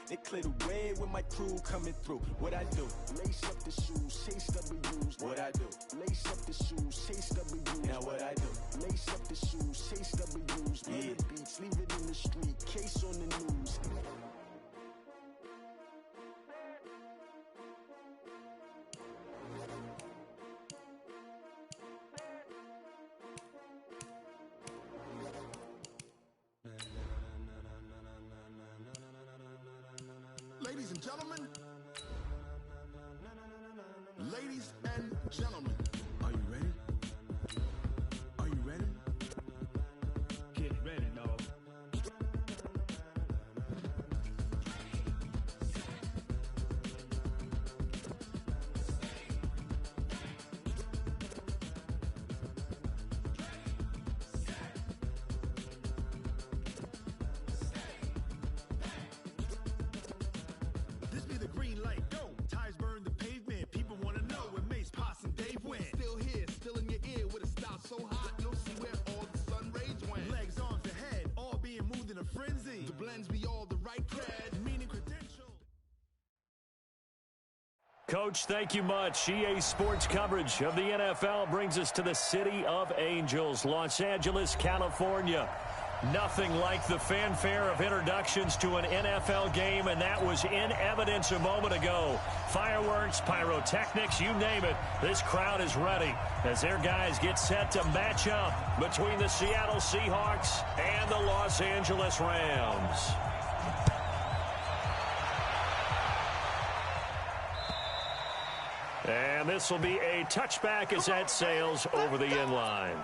They clear the way with my crew coming through. What I do? Lace up the shoes, chase W's. What I do? Lace up the shoes, chase W's. Now what I do? Lace up the shoes, chase W's. Yeah. The beats, leave it in the street, case on the news. Ladies and gentlemen, ladies and gentlemen, are you ready? Are you ready? Get ready, dog. This be the green light, go. Tires burn the pavement. People wanna know where Mace, Poss, and Dave went. Still here, still in your ear with a style so hot, you'll see where all the sun rays went. Legs, arms, the head, all being moved in a frenzy. The blends be all the right cred, meaning credential. Coach, thank you much. EA Sports coverage of the NFL brings us to the City of Angels, Los Angeles, California. Nothing like the fanfare of introductions to an NFL game, and that was in evidence a moment ago. Fireworks, pyrotechnics, you name it. This crowd is ready as their guys get set to match up between the Seattle Seahawks and the Los Angeles Rams. And this will be a touchback as that sails over the end line.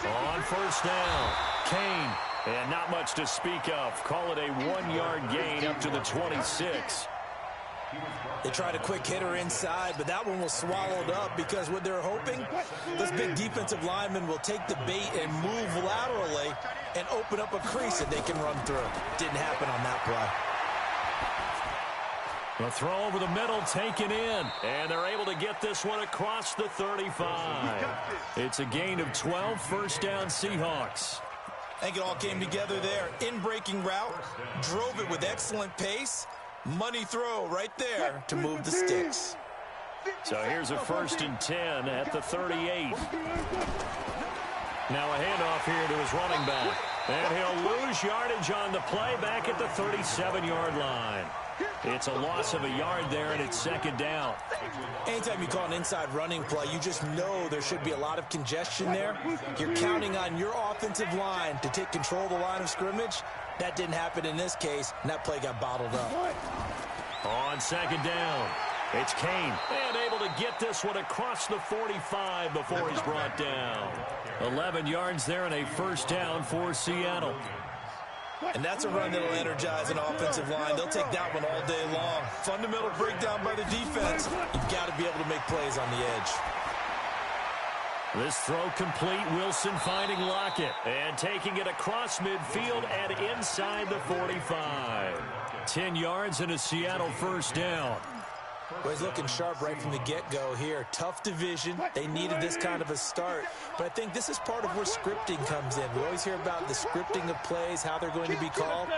On first down, Kane, and not much to speak of. Call it a 1-yard gain up to the 26. They tried a quick hitter inside, but that one was swallowed up because what they're hoping, this big defensive lineman will take the bait and move laterally and open up a crease that they can run through. Didn't happen on that play. The throw over the middle taken in, and they're able to get this one across the 35. It's a gain of 12, first down Seahawks. I think it all came together there. In-breaking route, drove it with excellent pace. Money throw right there to move the sticks. So here's a 1st and 10 at the 38. Now a handoff here to his running back. And he'll lose yardage on the play back at the 37-yard line. It's a loss of a yard there, and it's 2nd down. Anytime you call an inside running play, you just know there should be a lot of congestion there. You're counting on your offensive line to take control of the line of scrimmage. That didn't happen in this case, and that play got bottled up. On 2nd down, it's Kane, and able to get this one across the 45 before he's brought down. 11 yards there and a 1st down for Seattle. And that's a run that'll energize an offensive line. They'll take that one all day long. Fundamental breakdown by the defense. You've got to be able to make plays on the edge. This throw complete. Wilson finding Lockett and taking it across midfield and inside the 45. 10 yards and a Seattle 1st down. Well, he's looking sharp right from the get-go here. Tough division. They needed this kind of a start. But I think this is part of where scripting comes in. We always hear about the scripting of plays, how they're going to be called.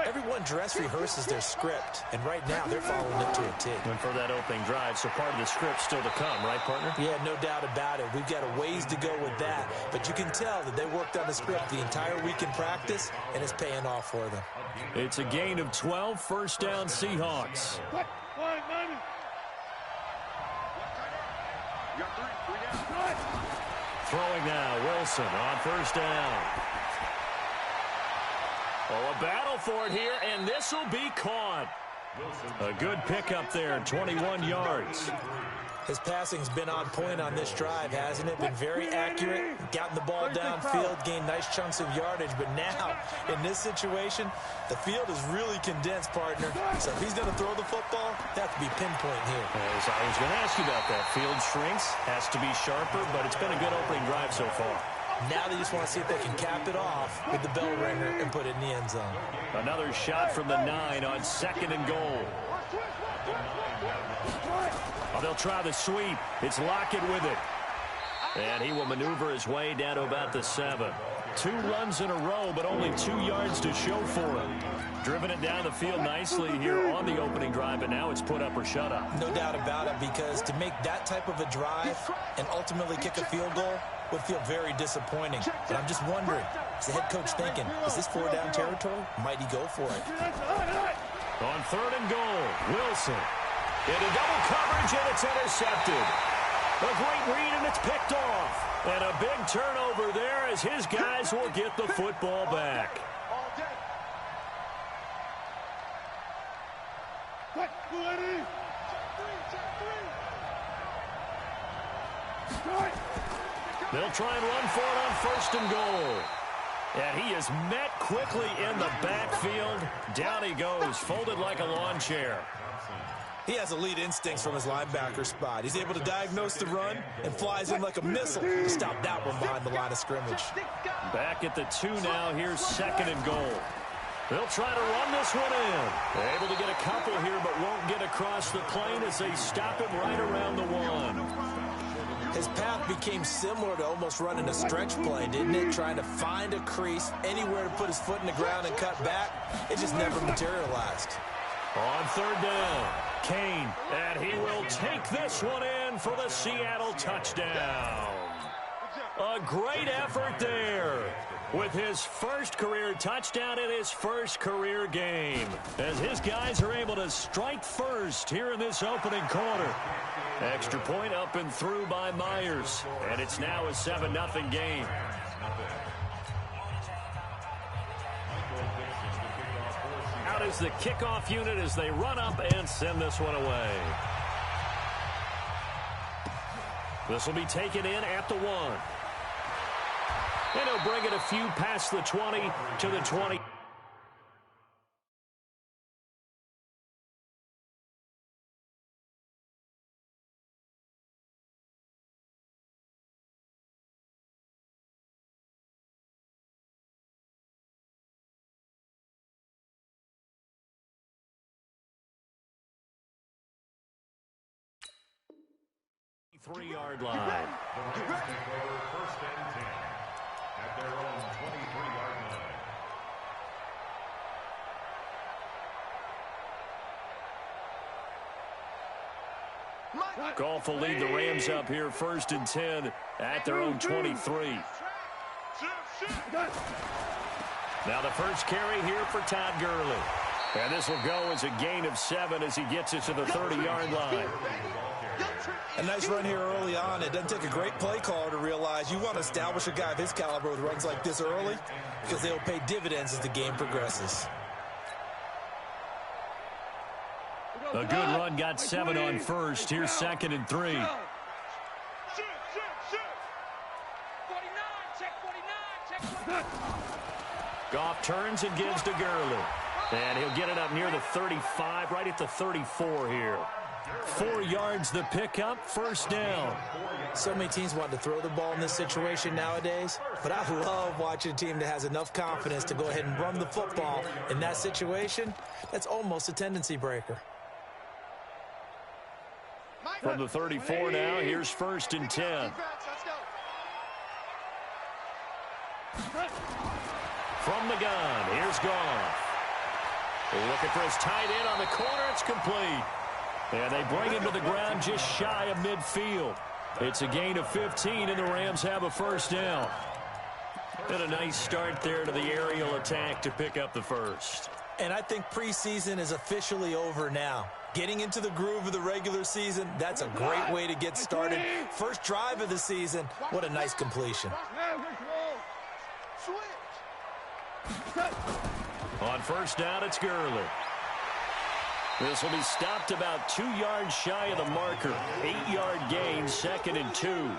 Everyone dress rehearses their script, and right now they're following it to a T. And for that opening drive, so part of the script still to come, right, partner? Yeah, no doubt about it. We've got a ways to go with that. But you can tell that they worked on the script the entire week in practice, and it's paying off for them. It's a gain of 12, 1st down Seahawks. Throwing now, Wilson on 1st down. Oh, a battle for it here, and this will be caught. A good pickup there, 21 yards. His passing's been on point on this drive, hasn't it? Been very accurate, gotten the ball downfield, gained nice chunks of yardage. But now, in this situation, the field is really condensed, partner. So if he's going to throw the football, that could be pinpoint here. As I was going to ask you about that. Field shrinks, has to be sharper, but it's been a good opening drive so far. Now they just want to see if they can cap it off with the bell ringer and put it in the end zone. Another shot from the 9 on 2nd and goal. Oh, they'll try the sweep. It's Lockett with it. And he will maneuver his way down to about the 7. 2 runs in a row, but only 2 yards to show for him. Driven it down the field nicely here on the opening drive, and now it's put up or shut up. No doubt about it, because to make that type of a drive and ultimately kick a field goal would feel very disappointing. But I'm just wondering, is the head coach thinking, is this 4-down territory? Might he go for it? On 3rd and goal, Wilson. Into double coverage, and it's intercepted. A great read, and it's picked off. And a big turnover there as his guys will get the football back. They'll try and run for it on 1st and goal. And he is met quickly in the backfield. Down he goes, folded like a lawn chair. He has elite instincts from his linebacker spot. He's able to diagnose the run and flies in like a missile to stop that one behind the line of scrimmage. Back at the 2 now. Here's 2nd and goal. They'll try to run this one in. They're able to get a couple here, but won't get across the plane as they stop him right around the 1. His path became similar to almost running a stretch play, didn't it? Trying to find a crease, anywhere to put his foot in the ground and cut back. It just never materialized. On 3rd down, Kane, and he will take this one in for the Seattle touchdown. A great effort there with his first career touchdown in his first career game, as his guys are able to strike first here in this opening quarter. Extra point up and through by Myers, and it's now a 7-0 game. Out is the kickoff unit as they run up and send this one away. This will be taken in at the 1. And he'll bring it a few past the 20 to the 20. Three-yard line. First and 10 at their own 23-yard line. Goff will lead the Rams up here 1st and 10 at their own 23. Now the first carry here for Todd Gurley. And this will go as a gain of 7 as he gets it to the 30-yard line. A nice run here early on. It doesn't take a great play caller to realize you want to establish a guy of his caliber with runs like this early, because they'll pay dividends as the game progresses. A good run, got 7 on 1st. Here's 2nd and 3. Goff turns and gives to Gurley. And he'll get it up near the 35, right at the 34 here. 4 yards the pickup, 1st down. So many teams want to throw the ball in this situation nowadays, but I love watching a team that has enough confidence to go ahead and run the football in that situation. That's almost a tendency breaker. From the 34 now, here's 1st and 10. From the gun, here's Goff. Looking for his tight end on the corner, it's complete. And they bring him to the ground just shy of midfield. It's a gain of 15, and the Rams have a 1st down. And a nice start there to the aerial attack to pick up the 1st. And I think preseason is officially over now. Getting into the groove of the regular season, that's a great way to get started. First drive of the season, what a nice completion. On 1st down, it's Gurley. This will be stopped about 2 yards shy of the marker. 8-yard gain, 2nd and 2.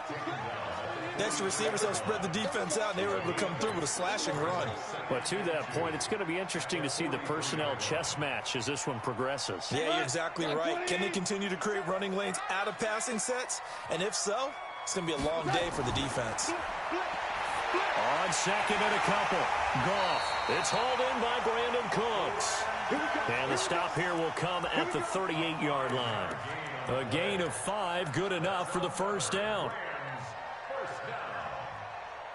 Next, the receivers have spread the defense out, and they were able to come through with a slashing run. But to that point, it's going to be interesting to see the personnel chess match as this one progresses. Yeah, you're exactly right. Can they continue to create running lanes out of passing sets? And if so, it's going to be a long day for the defense. On second and a couple. Goff. It's hauled in by Brandon Cooks. And the stop here will come at the 38-yard line. A gain of 5, good enough for the first down.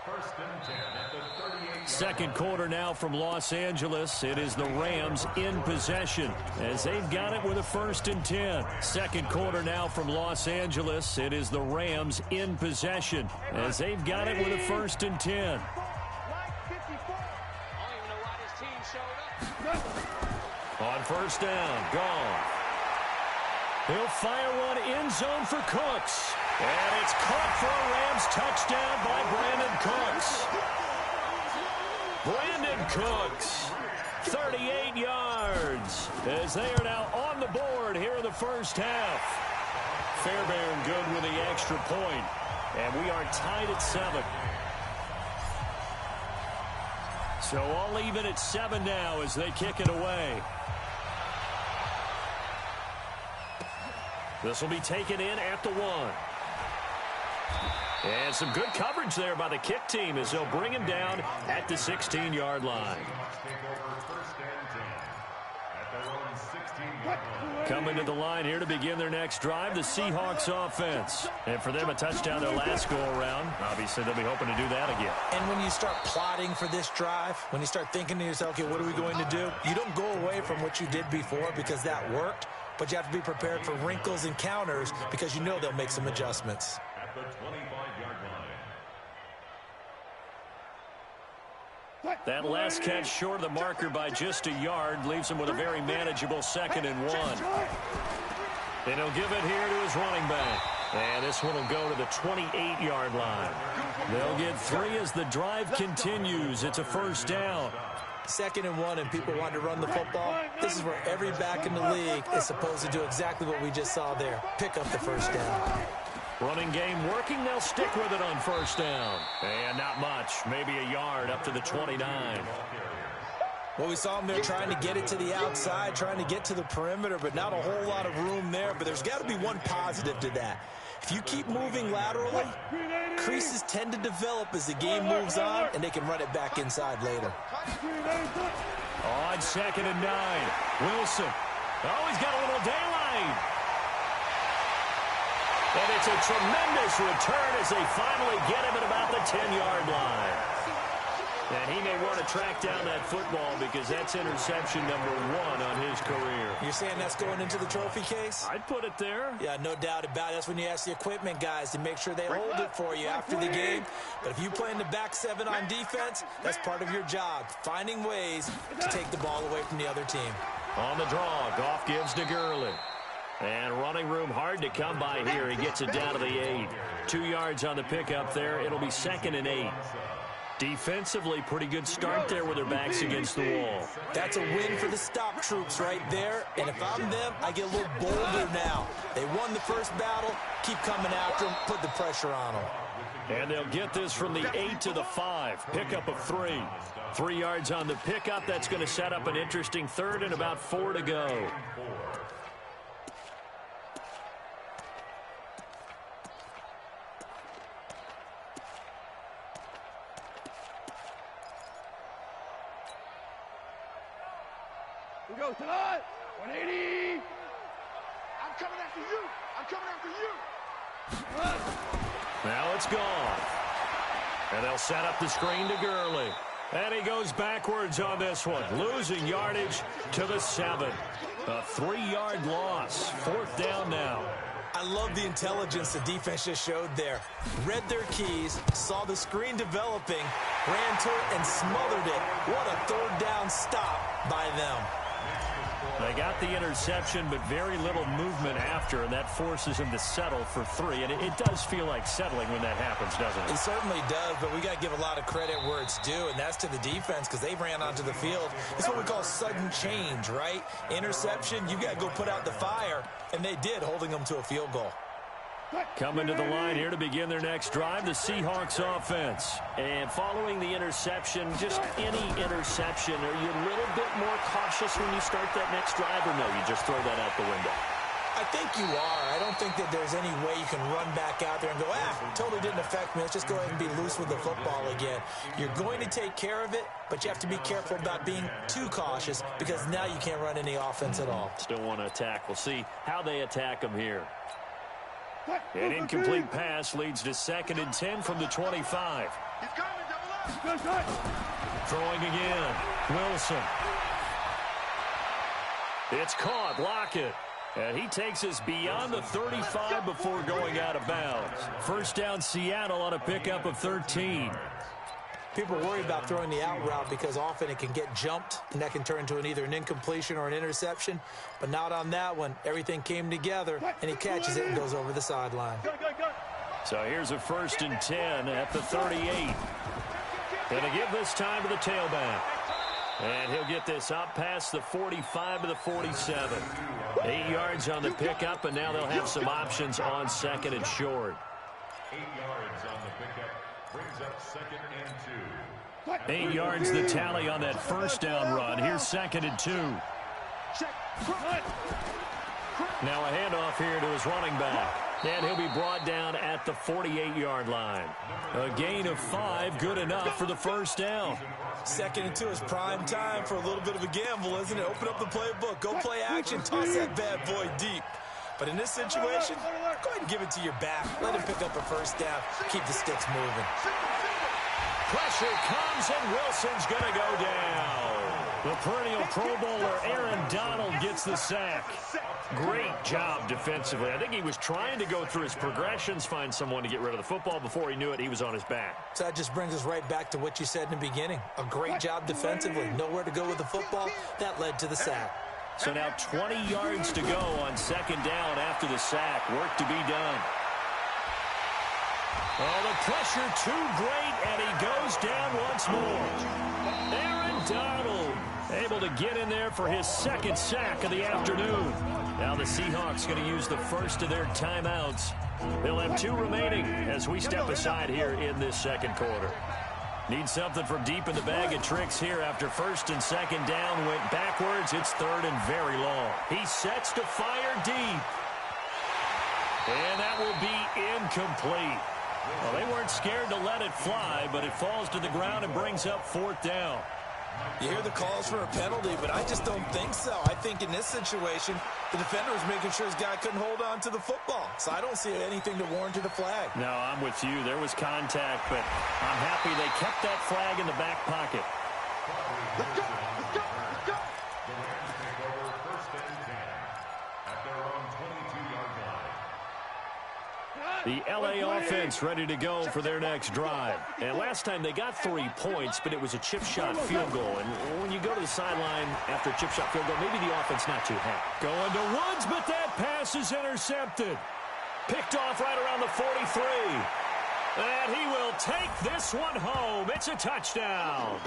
First and 10 at the 38. Second quarter now from Los Angeles. It is the Rams in possession as they've got it with a first and 10. Second quarter now from Los Angeles. It is the Rams in possession as they've got it with a first and 10. On first down, gone. He'll fire one end zone for Cooks. And it's caught for a Rams touchdown by Brandon Cooks. Brandon Cooks, 38 yards, as they are now on the board here in the first half. Fairbairn good with the extra point, and we are tied at 7. So all even at 7 now as they kick it away. This will be taken in at the 1. And some good coverage there by the kick team as they'll bring him down at the 16-yard line. Coming to the line here to begin their next drive, the Seahawks offense. And for them, a touchdown their last go-around. Obviously, they'll be hoping to do that again. And when you start plotting for this drive, when you start thinking to yourself, okay, what are we going to do? You don't go away from what you did before because that worked, but you have to be prepared for wrinkles and counters because you know they'll make some adjustments. At the 25-yard line. That last catch short of the marker by just a yard leaves him with a very manageable 2nd and 1. And he'll give it here to his running back. And this one will go to the 28-yard line. They'll get 3 as the drive continues. It's a first down. 2nd and 1 and people want to run the football. This is where every back in the league is supposed to do exactly what we just saw there. Pick up the first down. Running game working. They'll stick with it on first down. And not much. Maybe a yard up to the 29. Well, we saw them there trying to get it to the outside, trying to get to the perimeter, but not a whole lot of room there. But there's got to be one positive to that. If you keep moving laterally, creases tend to develop as the game moves on, and they can run it back inside later. On 2nd and 9. Wilson. Oh, he's got a little daylight. And it's a tremendous return as they finally get him at about the 10-yard line. And he may want to track down that football because that's interception number 1 on his career. You're saying that's going into the trophy case? I'd put it there. Yeah, no doubt about it. That's when you ask the equipment guys to make sure they hold it for you after the game. But if you play in the back 7 on defense, that's part of your job, finding ways to take the ball away from the other team. On the draw, Goff gives to Gurley. And running room hard to come by here. He gets it down to the 8. 2 yards on the pickup there. It'll be 2nd and 8. Defensively, pretty good start there with their backs against the wall. That's a win for the stop troops right there. And if I'm them, I get a little bolder now. They won the first battle. Keep coming after them. Put the pressure on them. And they'll get this from the 8 to the 5. Pickup of 3. 3 yards on the pickup. That's going to set up an interesting 3rd and about 4 to go. Go tonight, 180. I'm coming after you. I'm coming after you. Now it's gone. And they'll set up the screen to Gurley. And he goes backwards on this one, losing yardage to the 7. A 3-yard loss. 4th down now. I love the intelligence the defense just showed there. Read their keys, saw the screen developing, ran to it, and smothered it. What a 3rd down stop by them. They got the interception, but very little movement after, and that forces him to settle for 3. And it does feel like settling when that happens, doesn't it? It certainly does, but we got to give a lot of credit where it's due, and that's to the defense because they ran onto the field. It's what we call sudden change, right? Interception, you got to go put out the fire, and they did, holding them to a field goal. Coming to the line here to begin their next drive, the Seahawks offense. And following the interception, just any interception, are you a little bit more cautious when you start that next drive, or no, you just throw that out the window? I think you are. I don't think that there's any way you can run back out there and go, totally didn't affect me. Let's just go ahead and be loose with the football again. You're going to take care of it, but you have to be careful about being too cautious because now you can't run any offense at all. Still want to attack. We'll see how they attack them here. An incomplete pass leads to 2nd and 10 from the 25. He's coming, double up. Throwing again. Wilson. It's caught. Lockett. And he takes us beyond the 35 before going out of bounds. First down, Seattle on a pickup of 13. People worry about throwing the out route because often it can get jumped, and that can turn into either an incompletion or an interception. But not on that one. Everything came together, and he catches it and goes over the sideline. So here's a 1st and 10 at the 38. Going to give this time to the tailback. And he'll get this up past the 45 to the 47. 8 yards on the pickup, and now they'll have some options on 2nd and short. 8 yards on the pickup. Brings up 2nd and 2. 8 yards the tally on that first down run. Here's 2nd and 2. Now a handoff here to his running back. And he'll be brought down at the 48-yard line. A gain of 5, good enough for the first down. 2nd and 2 is prime time for a little bit of a gamble, isn't it? Open up the playbook, go play action, toss that bad boy deep. But in this situation, go ahead and give it to your back. Let him pick up a first down. Keep the sticks moving. Pressure comes, and Wilson's going to go down. The perennial Pro Bowler Aaron Donald gets the sack. Great job defensively. I think he was trying to go through his progressions, find someone to get rid of the football. Before he knew it, he was on his back. So that just brings us right back to what you said in the beginning. A great job defensively. Nowhere to go with the football. That led to the sack. So now 20 yards to go on 2nd down after the sack. Work to be done. Oh, the pressure too great, and he goes down once more. Aaron Donald able to get in there for his 2nd sack of the afternoon. Now the Seahawks going to use the first of their timeouts. They'll have 2 remaining as we step aside here in this 2nd quarter. Need something from deep in the bag of tricks here after 1st and 2nd down. Went backwards. It's 3rd and very long. He sets to fire deep. And that will be incomplete. Well, they weren't scared to let it fly, but it falls to the ground and brings up 4th down. You hear the calls for a penalty, but I just don't think so. I think in this situation, the defender was making sure his guy couldn't hold on to the football. So I don't see anything to warrant a flag. No, I'm with you. There was contact, but I'm happy they kept that flag in the back pocket. Let's go, let's go, let's go. The Rams take over 1st and 10 at their own 22-yard line. The L.A. offense ready to go for their next drive. And last time they got 3 points, but it was a chip shot field goal. And when you go to the sideline after a chip shot field goal, maybe the offense not too happy. Going to Woods, but that pass is intercepted. Picked off right around the 43. And he will take this one home. It's a touchdown.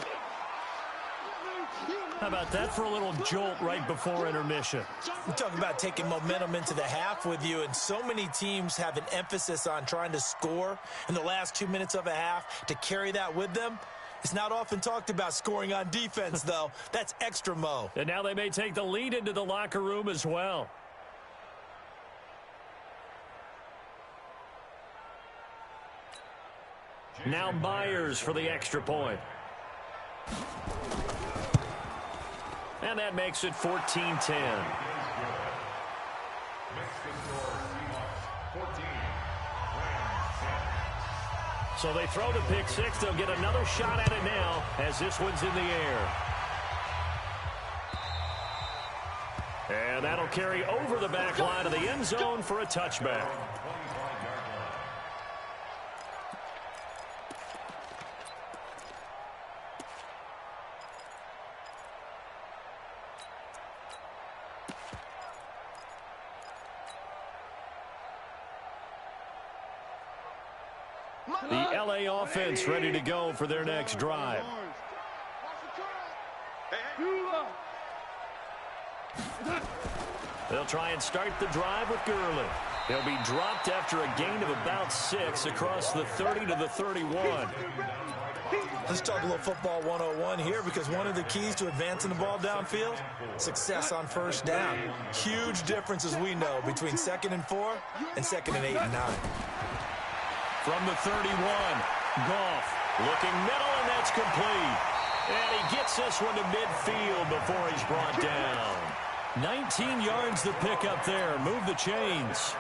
How about that for a little jolt right before intermission? You talk about taking momentum into the half with you, and so many teams have an emphasis on trying to score in the last 2 minutes of a half to carry that with them. It's not often talked about scoring on defense, though. That's extra mo. And now they may take the lead into the locker room as well. Now Myers for the extra point. And that makes it 14-10. So they throw the pick six. They'll get another shot at it now as this one's in the air. And that'll carry over the back line of the end zone for a touchback. The L.A. offense ready to go for their next drive. They'll try and start the drive with Gurley. He'll be dropped after a gain of about 6 across the 30 to the 31. Let's talk a little football 101 here, because one of the keys to advancing the ball downfield, success on first down. Huge difference, as we know, between 2nd and 4 and 2nd and 8 and 9. From the 31, Goff looking middle, and that's complete. And he gets this one to midfield before he's brought down. 19 yards the pickup there. Move the chains.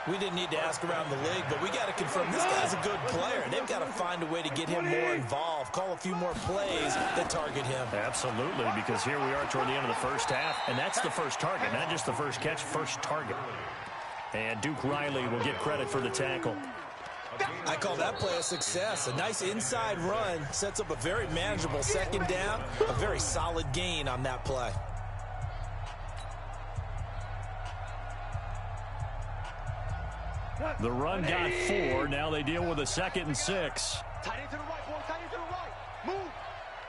We didn't need to ask around the league, but we got to confirm this guy's a good player. They've got to find a way to get him more involved, call a few more plays that target him. Absolutely, because here we are toward the end of the first half, and that's the first target, not just the first catch, first target. And Duke Riley will get credit for the tackle. I call that play a success. A nice inside run sets up a very manageable 2nd down, a very solid gain on that play. The run got 4. Now they deal with a 2nd and 6. Tight end to the right, boy. Tight end to the right. Move.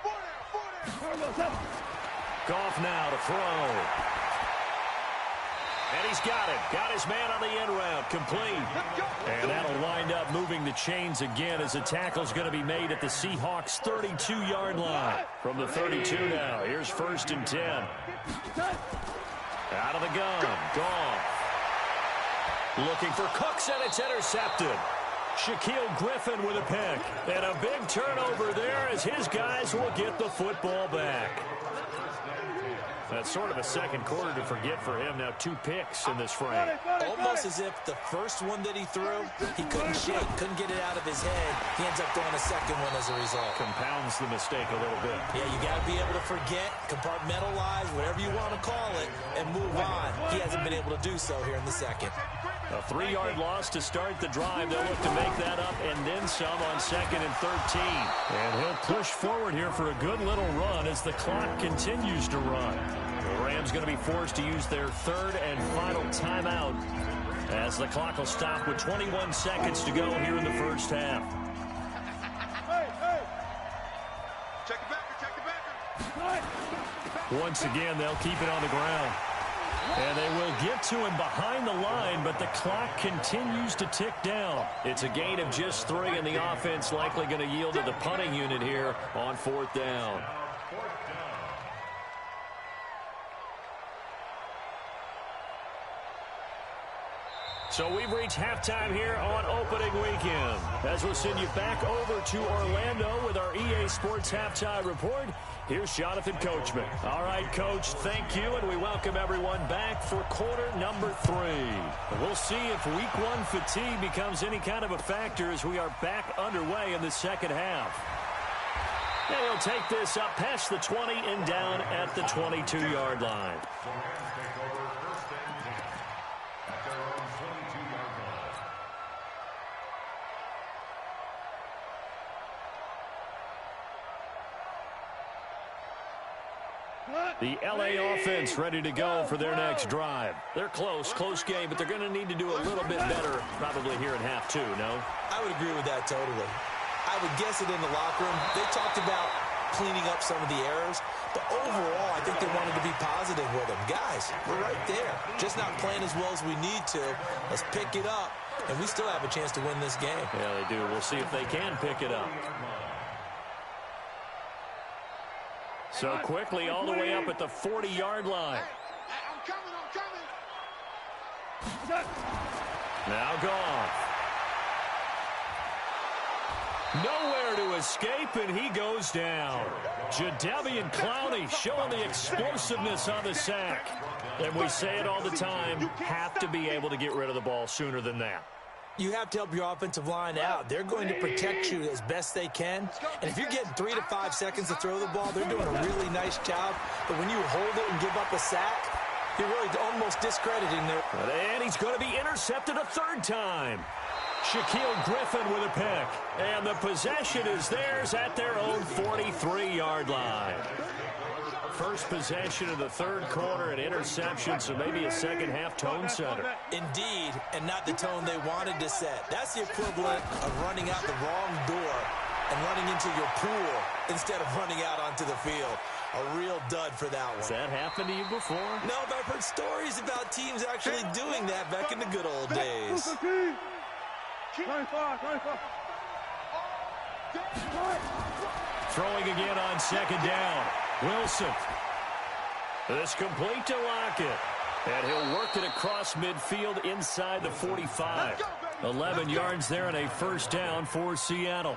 Four down. Goff now to throw. And he's got it. Got his man on the end route. Complete. And that'll wind up moving the chains again as the tackle's going to be made at the Seahawks' 32-yard line. From the 32 now. Here's 1st and 10. Out of the gun. Goff. Looking for Cooks, and it's intercepted. Shaquille Griffin with a pick. And a big turnover there as his guys will get the football back. That's sort of a second quarter to forget for him. Now 2 picks in this frame. Almost as if the first one that he threw, he couldn't shake, couldn't get it out of his head. He ends up throwing a second one as a result. Compounds the mistake a little bit. Yeah, you got to be able to forget, compartmentalize, whatever you want to call it, and move on. He hasn't been able to do so here in the second. A 3-yard loss to start the drive. They'll look to make that up and then some on 2nd and 13. And he'll push forward here for a good little run as the clock continues to run. The Rams going to be forced to use their 3rd and final timeout as the clock will stop with 21 seconds to go here in the first half. Hey. Check the backer. Once again, they'll keep it on the ground. And they will get to him behind the line, but the clock continues to tick down. It's a gain of just 3, and the offense likely going to yield to the punting unit here on 4th down. So we've reached halftime here on opening weekend. As we'll send you back over to Orlando with our EA Sports Halftime Report, here's Jonathan Coachman. All right, Coach, thank you, and we welcome everyone back for quarter number 3. We'll see if week 1 fatigue becomes any kind of a factor as we are back underway in the second half. And he'll take this up past the 20 and down at the 22-yard line. The LA offense ready to go for their next drive. They're close game, but they're going to need to do a little bit better probably here in half 2, no? I would agree with that totally. I would guess it in the locker room. They talked about cleaning up some of the errors, but overall, I think they wanted to be positive with them. Guys, we're right there. Just not playing as well as we need to. Let's pick it up, and we still have a chance to win this game. Yeah, they do. We'll see if they can pick it up. So quickly all the way up at the 40-yard line. I'm coming. Now Goff. Nowhere to escape, and he goes down. Jadeveon Clowney showing the explosiveness on the sack. And we say it all the time, have to be able to get rid of the ball sooner than that. You have to help your offensive line out. They're going to protect you as best they can. And if you're getting 3 to 5 seconds to throw the ball, they're doing a really nice job. But when you hold it and give up a sack, you're really almost discrediting their... And he's going to be intercepted a 3rd time. Shaquille Griffin with a pick. And the possession is theirs at their own 43-yard line. First possession of the 3rd quarter, an interception, so maybe a second-half tone setter. Indeed, and not the tone they wanted to set. That's the equivalent of running out the wrong door and running into your pool instead of running out onto the field. A real dud for that one. Has that happened to you before? No, but I've heard stories about teams actually doing that back in the good old days. Throwing again on second down. Wilson. This complete to Lockett. And he'll work it across midfield inside the 45. 11 yards there and a first down for Seattle.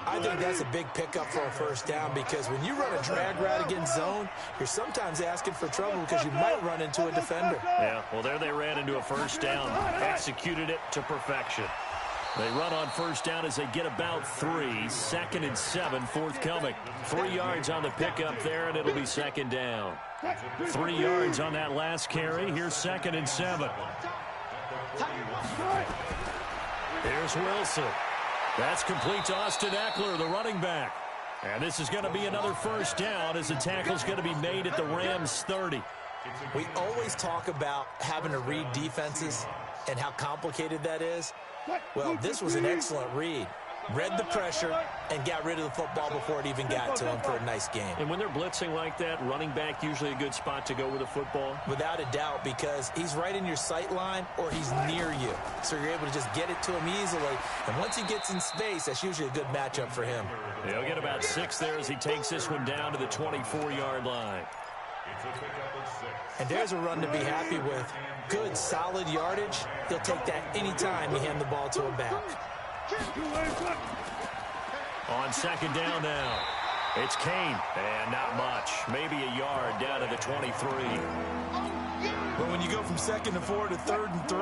I think that's a big pickup for a first down because when you run a drag route against zone, you're sometimes asking for trouble because you might run into a defender. Yeah, well, there they ran into a first down. Executed it to perfection. They run on first down as they get about 3. 2nd and 7 forthcoming. 3 yards on the pickup there, and it'll be second down. 3 yards on that last carry. Here's 2nd and 7. Here's Wilson. That's complete to Austin Eckler, the running back. And this is going to be another first down as the tackle's going to be made at the Rams' 30. We always talk about having to read defenses and how complicated that is. Well, this was an excellent read. Read the pressure and got rid of the football before it even got to him for a nice game. And when they're blitzing like that, running back usually a good spot to go with the football? Without a doubt, because he's right in your sight line or he's near you. So you're able to just get it to him easily. And once he gets in space, that's usually a good matchup for him. He'll get about 6 there as he takes this one down to the 24-yard line. And there's a run to be happy with. Good, solid yardage. He'll take that anytime you hand the ball to a back. On second down now, it's Kane, and not much. Maybe a yard down to the 23. But when you go from 2nd and 4 to 3rd and 3,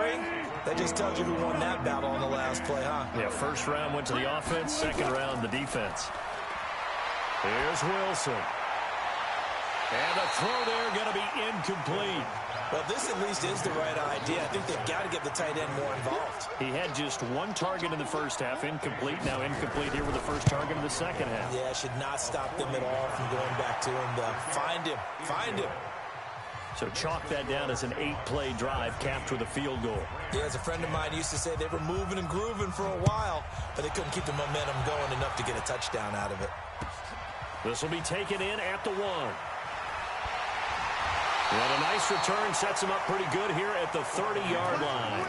that just tells you who won that battle on the last play, huh? Yeah, first round went to the offense, second round the defense. Here's Wilson. And the throw there going to be incomplete. Well, this at least is the right idea. I think they've got to get the tight end more involved. He had just 1 target in the first half, incomplete. Now incomplete here with the first target in the second half. Yeah, should not stop them at all from going back to him. Find him. Find him. So chalk that down as an 8-play drive capped with a field goal. Yeah, as a friend of mine used to say, they were moving and grooving for a while, but they couldn't keep the momentum going enough to get a touchdown out of it. This will be taken in at the 1. And a nice return sets him up pretty good here at the 30-yard line.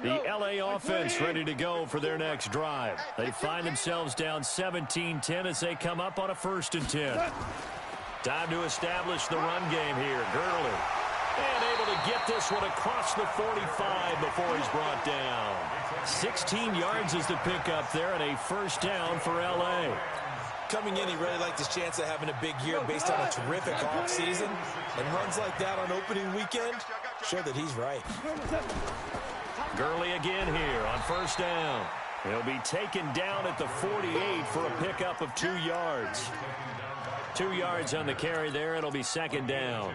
The LA offense ready to go for their next drive. They find themselves down 17-10 as they come up on a 1st and 10. Time to establish the run game here. Gurley. And able to get this one across the 45 before he's brought down. 16 yards is the pickup there and a first down for L.A. Coming in, he really liked his chance of having a big year based on a terrific offseason. And runs like that on opening weekend show that he's right. Gurley again here on first down. He'll be taken down at the 48 for a pickup of 2 yards. 2 yards on the carry there. It'll be second down.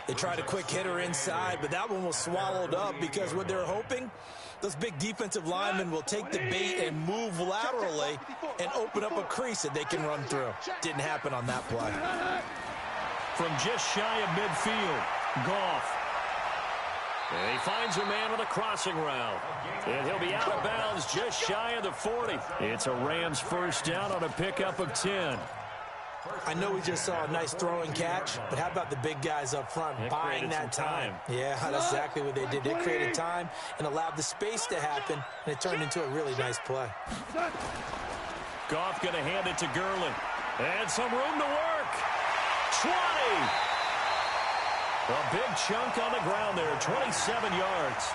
They tried a quick hitter inside, but that one was swallowed up because what they're hoping, those big defensive linemen will take the bait and move laterally and open up a crease that they can run through. Didn't happen on that play. From just shy of midfield, Goff. And he finds a man on a crossing route. And he'll be out of bounds just shy of the 40. It's a Rams first down on a pickup of 10. I know we just saw a nice throwing catch, but how about the big guys up front buying that time? Yeah, that's exactly what they did. They created time and allowed the space to happen, and it turned into a really nice play. Goff going to hand it to Gurley. And some room to work. 20. A big chunk on the ground there, 27 yards.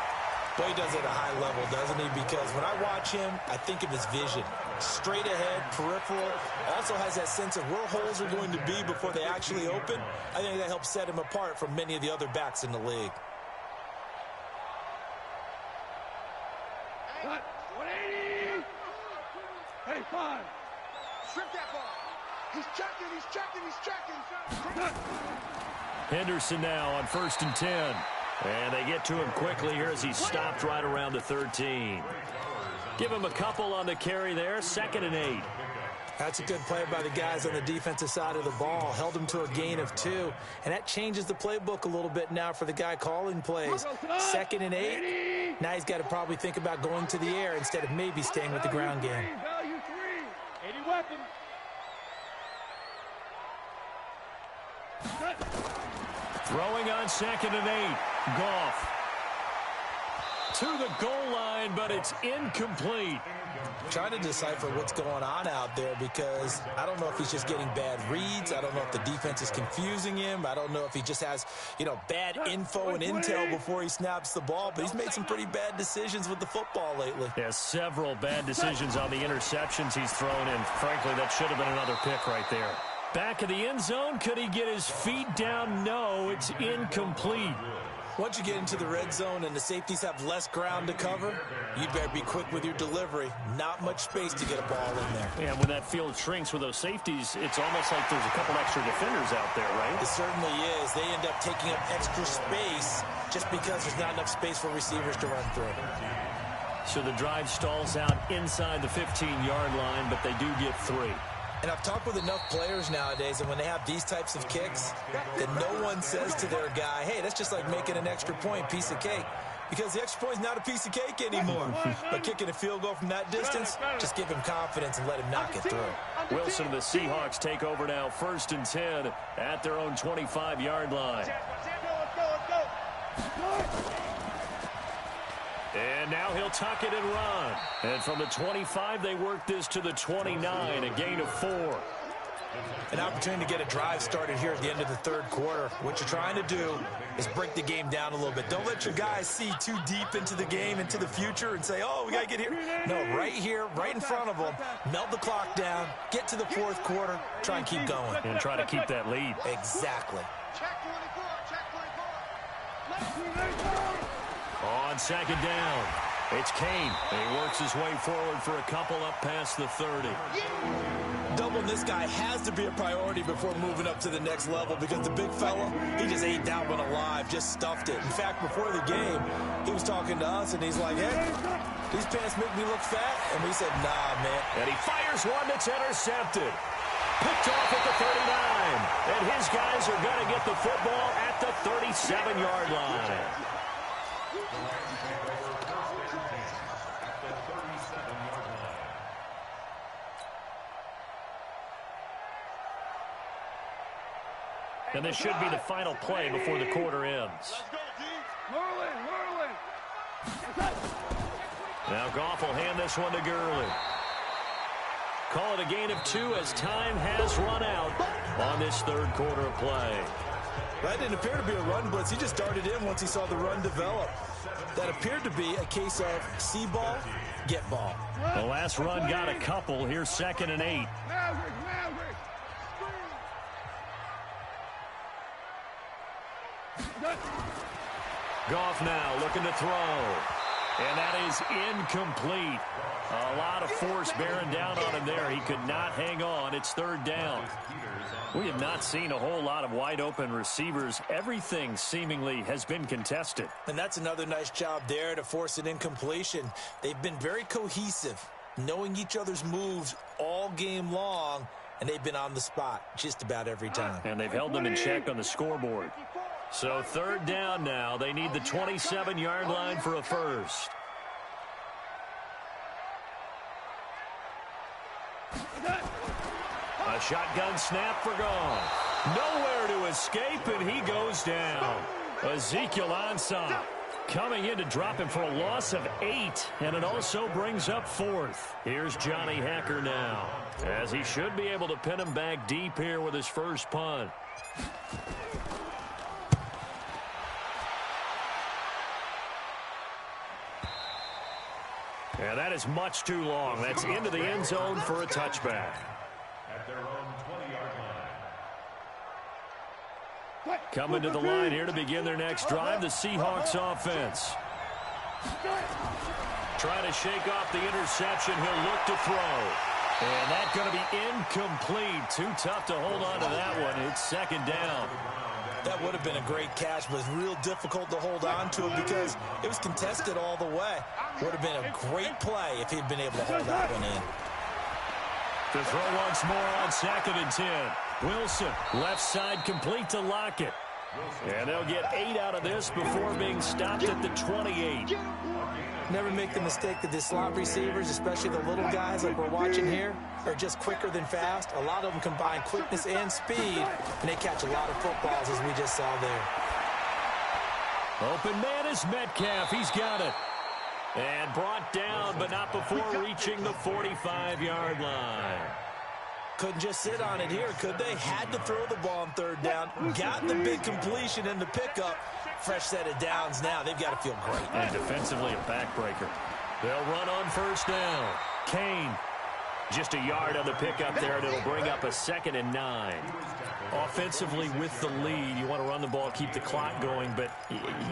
Boy, he does it at a high level, doesn't he? Because when I watch him, I think of his vision. Straight ahead, peripheral. Also has that sense of where holes are going to be before they actually open. I think that helps set him apart from many of the other backs in the league. Cut. 180. Hey, 5. Strip that ball. He's checking, he's checking, he's checking. Henderson now on first and 10. And they get to him quickly here as he stopped right around the 13. Give him a couple on the carry there, 2nd and 8. That's a good play by the guys on the defensive side of the ball. Held him to a gain of 2. And that changes the playbook a little bit now for the guy calling plays. 2nd and 8. Now he's got to probably think about going to the air instead of maybe staying with the ground game. Value 3. 80 weapon. Throwing on 2nd and 8. Goff to the goal line, but it's incomplete. Trying to decipher what's going on out there because I don't know if he's just getting bad reads. I don't know if the defense is confusing him. I don't know if he just has, bad info and intel before he snaps the ball. But he's made some pretty bad decisions with the football lately. Yeah, several bad decisions on the interceptions he's thrown in. Frankly, that should have been another pick right there. Back of the end zone. Could he get his feet down? No, it's incomplete. Once you get into the red zone and the safeties have less ground to cover, you better be quick with your delivery. Not much space to get a ball in there. Yeah, when that field shrinks with those safeties, it's almost like there's a couple extra defenders out there, right? It certainly is. They end up taking up extra space just because there's not enough space for receivers to run through. So the drive stalls out inside the 15-yard line, but they do get 3. And I've talked with enough players nowadays, and when they have these types of kicks, that no one says to their guy, hey, that's just like making an extra point, piece of cake. Because the extra point is not a piece of cake anymore. But kicking a field goal from that distance, just give him confidence and let him knock it through. Wilson and the Seahawks take over now, 1st and 10 at their own 25-yard line. And now he'll tuck it and run. And from the 25, they work this to the 29, a gain of 4. An opportunity to get a drive started here at the end of the third quarter. What you're trying to do is break the game down a little bit. Don't let your guys see too deep into the game, into the future, and say, oh, we got to get here. No, right here, right in front of them, melt the clock down, get to the fourth quarter, try and keep going. And try to keep that lead. Exactly. On 2nd down, it's Kane. He works his way forward for a couple up past the 30. Doubling this guy has to be a priority before moving up to the next level because the big fella, he just ate that one alive, just stuffed it. In fact, before the game, he was talking to us, and he's like, hey, these pants make me look fat? And we said, nah, man. And he fires one that's intercepted. Picked off at the 39. And his guys are going to get the football at the 37-yard line. And this should be the final play before the quarter ends. Now Goff will hand this one to Gurley. Call it a gain of 2 as time has run out on this third quarter of play. That didn't appear to be a run blitz. He just darted in once he saw the run develop. That appeared to be a case of see ball, get ball. The last run got a couple. Here's 2nd and 8. Goff now looking to throw. And that is incomplete. A lot of force bearing down on him there. He could not hang on. It's 3rd down. We have not seen a whole lot of wide open receivers. Everything seemingly has been contested. And that's another nice job there to force an incompletion. They've been very cohesive, knowing each other's moves all game long, and they've been on the spot just about every time. And they've held them in check on the scoreboard. So 3rd down now. They need the 27-yard line for a first. A shotgun snap for Goff. Nowhere to escape, and he goes down. Ezekiel Ansah coming in to drop him for a loss of 8, and it also brings up 4th. Here's Johnny Hacker now, as he should be able to pin him back deep here with his first punt. And that is much too long. That's into the end zone for a touchback. At their own 20-yard line. Coming to the line here to begin their next drive, the Seahawks offense. Trying to shake off the interception. He'll look to throw. And that's going to be incomplete. Too tough to hold on to that one. It's 2nd down. That would have been a great catch, but it's real difficult to hold on to it because it was contested all the way. Would have been a great play if he'd been able to hold that one in. To throw once more on 2nd and 10. Wilson, left side complete to Lockett. And they'll get 8 out of this before being stopped at the 28. Never make the mistake that the slot receivers, especially the little guys like we're watching here, are just quicker than fast. A lot of them combine quickness and speed, and they catch a lot of footballs, as we just saw there. Open man is Metcalf. He's got it. And brought down, but not before reaching the 45-yard line. Couldn't just sit on it here, could they? Had to throw the ball on third down. Got the big completion in the pickup. Fresh set of downs now. They've got to feel great. And defensively, a backbreaker. They'll run on first down. Kane, just a yard on the pickup there, and it'll bring up a 2nd and 9. Offensively, with the lead, you want to run the ball, keep the clock going, but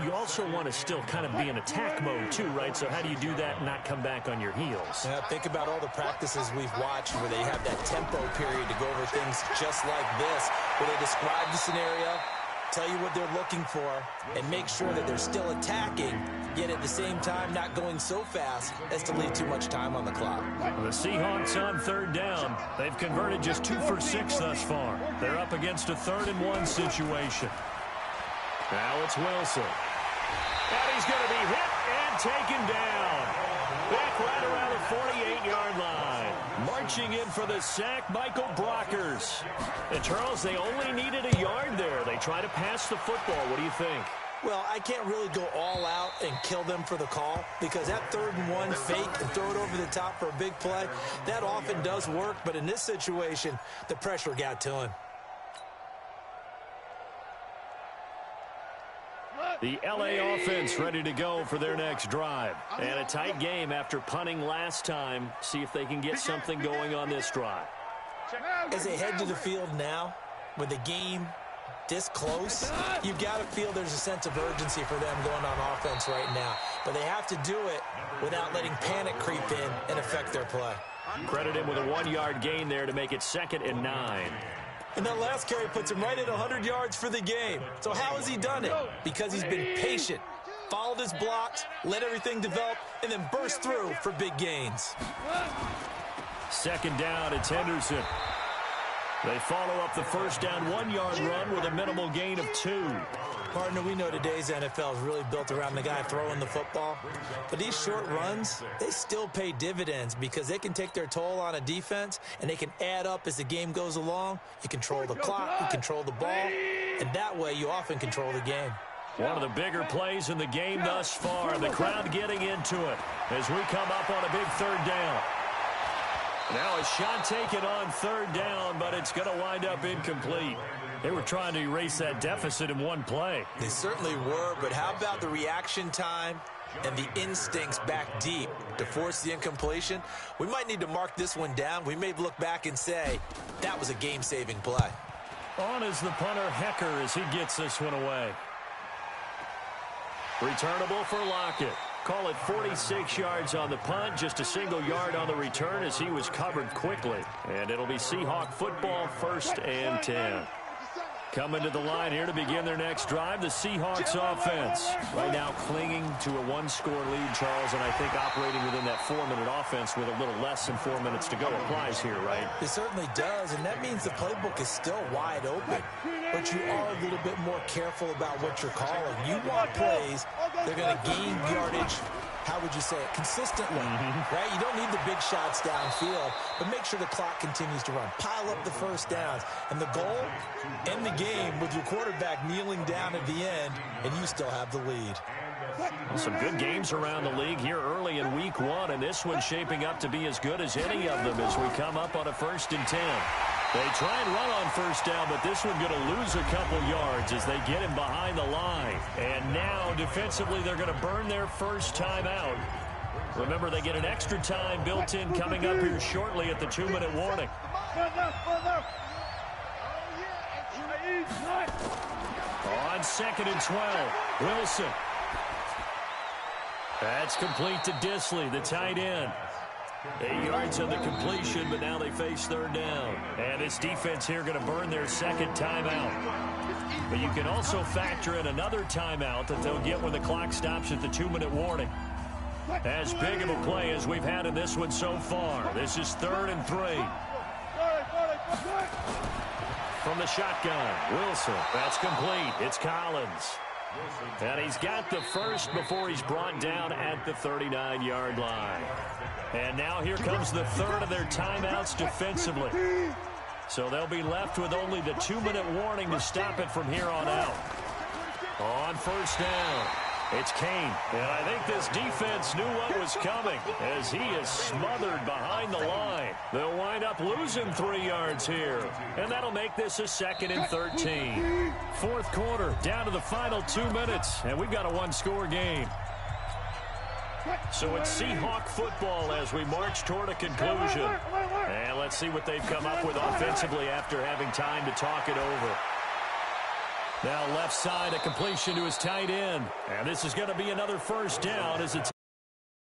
you also want to still kind of be in attack mode too, right? So how do you do that and not come back on your heels? Yeah, think about all the practices we've watched where they have that tempo period to go over things just like this, where they describe the scenario, tell you what they're looking for, and make sure that they're still attacking, yet at the same time not going so fast as to leave too much time on the clock. The Seahawks on third down. They've converted just 2 for 6 thus far. They're up against a 3rd and 1 situation. Now it's Wilson. And he's going to be hit and taken down. Back right around the 48-yard line. Marching in for the sack, Michael Brockers. And Charles, they only needed a yard there. They try to pass the football. What do you think? Well, I can't really go all out and kill them for the call, because that 3rd and 1 fake and throw it over the top for a big play, that often does work. But in this situation, the pressure got to him. The LA offense ready to go for their next drive. And a tight game after punting last time. See if they can get something going on this drive. As they head to the field now, with the game this close, you've got to feel there's a sense of urgency for them going on offense right now. But they have to do it without letting panic creep in and affect their play. Credit him with a 1-yard gain there to make it 2nd and 9. And that last carry puts him right at 100 yards for the game. So how has he done it? Because he's been patient, followed his blocks, let everything develop, and then burst through for big gains. 2nd down, it's Henderson. They follow up the first down 1-yard run with a minimal gain of 2. Partner, we know today's NFL is really built around the guy throwing the football. But these short runs, they still pay dividends because they can take their toll on a defense, and they can add up as the game goes along. You control the clock, you control the ball, and that way you often control the game. One of the bigger plays in the game thus far, and the crowd getting into it as we come up on a big 3rd down. Now a shot taken on 3rd down, but it's going to wind up incomplete. They were trying to erase that deficit in one play. They certainly were, but how about the reaction time and the instincts back deep to force the incompletion? We might need to mark this one down. We may look back and say that was a game-saving play. On is the punter, Hecker, as he gets this one away. Returnable for Lockett. Call it 46 yards on the punt, just a single yard on the return as he was covered quickly. And it'll be Seahawk football, 1st and 10. Coming to the line here to begin their next drive, the Seahawks offense. Right now clinging to a 1-score lead, Charles, and I think operating within that 4-minute offense with a little less than 4 minutes to go applies here, right? It certainly does, and that means the playbook is still wide open. But you are a little bit more careful about what you're calling. You want plays they're going to gain yardage, how would you say it, consistently, right? You don't need the big shots downfield, but make sure the clock continues to run. Pile up the first downs. And the goal, end the game with your quarterback kneeling down at the end, and you still have the lead. Some good games around the league here early in week 1, and this one's shaping up to be as good as any of them as we come up on a 1st and 10. They try and run on first down, but this one going to lose a couple yards as they get him behind the line. And now, defensively, they're going to burn their first time out. Remember, they get an extra time built in coming up here shortly at the 2-minute warning. On 2nd and 12, Wilson. That's complete to Disley, the tight end. 8 yards on the completion, but now they face 3rd down. And this defense here going to burn their 2nd timeout. But you can also factor in another timeout that they'll get when the clock stops at the 2-minute warning. As big of a play as we've had in this one so far. This is 3rd and 3. From the shotgun, Wilson. That's complete. It's Collins. And he's got the first before he's brought down at the 39-yard line. And now here comes the third of their timeouts defensively. So they'll be left with only the 2-minute warning to stop it from here on out. On first down, it's Kane. And I think this defense knew what was coming as he is smothered behind the line. They'll wind up losing 3 yards here. And that'll make this a 2nd and 13. Fourth quarter, down to the final 2 minutes. And we've got a one-score game. So it's Seahawk football as we march toward a conclusion. And let's see what they've come up with offensively after having time to talk it over. Now left side, a completion to his tight end. And this is going to be another first down as it's